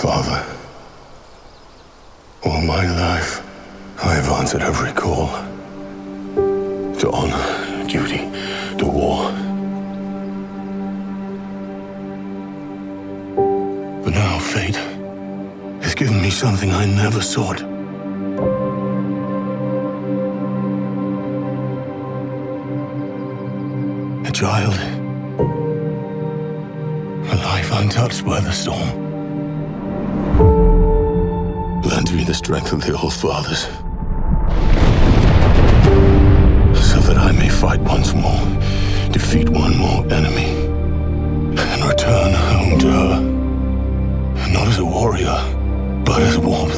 Father, all my life, I have answered every call. To honor, duty, to war. But now fate has given me something I never sought. A child. A life untouched by the storm. Lend me the strength of the old fathers, so that I may fight once more, defeat one more enemy, and return home to her. Not as a warrior, but as a warmth.